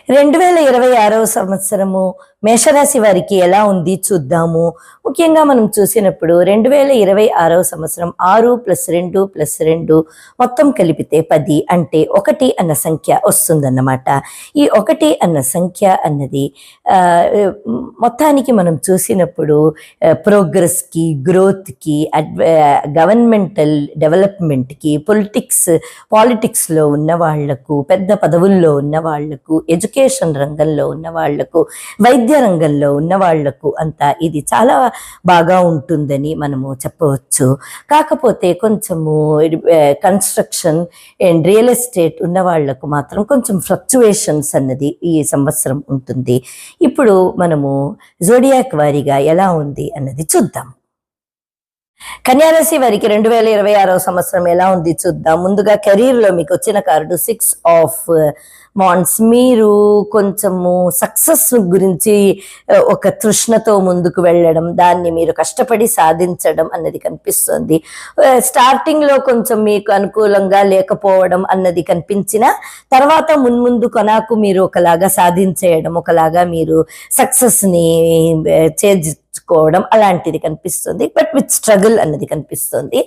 2026వ సంవత్సరము మేషరాశి వారికి ఎలా ఉంది చూద్దాము. ముఖ్యంగా మనం చూసినప్పుడు 2026వ సంవత్సరం 6+2+2 మొత్తం కలిపితే 10 అంటే 1 అన్న సంఖ్య వస్తుందన్నమాట. ఈ 1 అన్న సంఖ్య అన్నది మొత్తానికి మనం చూసినప్పుడు ప్రోగ్రెస్కి, గ్రోత్కి, గవర్నమెంటల్ డెవలప్మెంట్కి, పాలిటిక్స్లో ఉన్న వాళ్లకు, పెద్ద పదవుల్లో ఉన్న వాళ్లకు, ఎడ్యుకేషన్ రంగంలో ఉన్న వాళ్లకు, వైద్య రంగంలో ఉన్న వాళ్లకు అంతా ఇది చాలా బాగా ఉంటుందని మనము చెప్పవచ్చు. కాకపోతే కొంచెము కన్స్ట్రక్షన్ అండ్ రియల్ ఎస్టేట్ ఉన్న వాళ్లకు మాత్రం కొంచెం ఫ్లక్చువేషన్స్ అన్నది ఈ సంవత్సరం ఉంటుంది. ఇప్పుడు మనము జోడియాక్ వారీగా ఎలా ఉంది అన్నది చూద్దాం. కన్యారాశి వారికి 2026వ సంవత్సరం ఎలా ఉంది చూద్దాం. ముందుగా కెరీర్లో మీకు వచ్చిన కార్డు 6 ఆఫ్ వాండ్స్. మీరు కొంచెము సక్సెస్ గురించి ఒక తృష్ణతో ముందుకు వెళ్ళడం, దాన్ని మీరు కష్టపడి సాధించడం అన్నది కనిపిస్తుంది. స్టార్టింగ్లో కొంచెం మీకు అనుకూలంగా లేకపోవడం అన్నది కనిపించిన తర్వాత మున్ముందు కొనాకు మీరు ఒకలాగా సాధించేయడం, ఒకలాగా మీరు సక్సెస్ని చేర్చుకోవడం అలాంటిది కనిపిస్తుంది. బట్ విత్ స్ట్రగుల్ అన్నది కనిపిస్తుంది.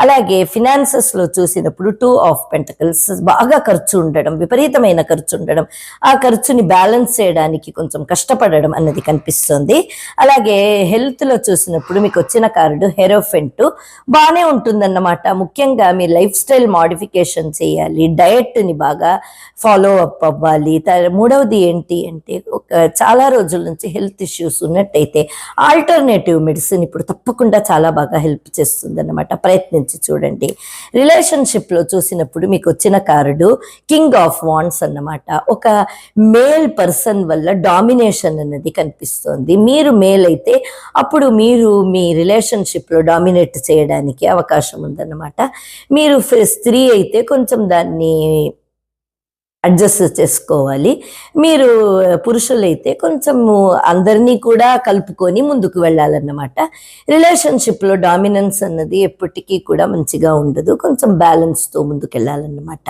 అలాగే ఫినాన్సెస్లో చూసినప్పుడు 2 ఆఫ్ పెంటకల్స్. బాగా ఖర్చు ఉండడం, విపరీతమైన ఖర్చు ఉండడం, ఆ ఖర్చుని బ్యాలెన్స్ చేయడానికి కొంచెం కష్టపడడం అన్నది కనిపిస్తుంది. అలాగే హెల్త్లో చూసినప్పుడు మీకు వచ్చిన కార్డు హెరోఫెంట్. బాగానే ఉంటుందన్నమాట. ముఖ్యంగా మీ లైఫ్ స్టైల్ మాడిఫికేషన్ చేయాలి, డయట్ని బాగా ఫాలో అప్ అవ్వాలి. మూడవది ఏంటి అంటే చాలా రోజుల నుంచి హెల్త్ ఇష్యూస్ ఉన్నట్టయితే ఆల్టర్నేటివ్ మెడిసిన్ ఇప్పుడు తప్పకుండా చాలా బాగా హెల్ప్ చేస్తుంది అన్నమాట. ప్రయత్నించి చూడండి. రిలేషన్షిప్లో చూసినప్పుడు మీకు వచ్చిన కార్డు కింగ్ ఆఫ్ వాండ్స్ అన్నమాట. ఒక మేల్ పర్సన్ వల్ల డామినేషన్ అన్నది కనిపిస్తుంది. మీరు మేల్ అయితే అప్పుడు మీరు మీ రిలేషన్షిప్లో డామినేట్ చేయడానికి అవకాశం ఉందన్నమాట. మీరు స్త్రీ అయితే కొంచెం దాన్ని అడ్జస్ట్ చేసుకోవాలి. మీరు పురుషులైతే కొంచెము అందరినీ కూడా కలుపుకొని ముందుకు వెళ్ళాలన్నమాట. రిలేషన్షిప్లో డామినెన్స్ అన్నది ఎప్పటికీ కూడా మంచిగా ఉండదు. కొంచెం బ్యాలెన్స్తో ముందుకు వెళ్ళాలన్నమాట.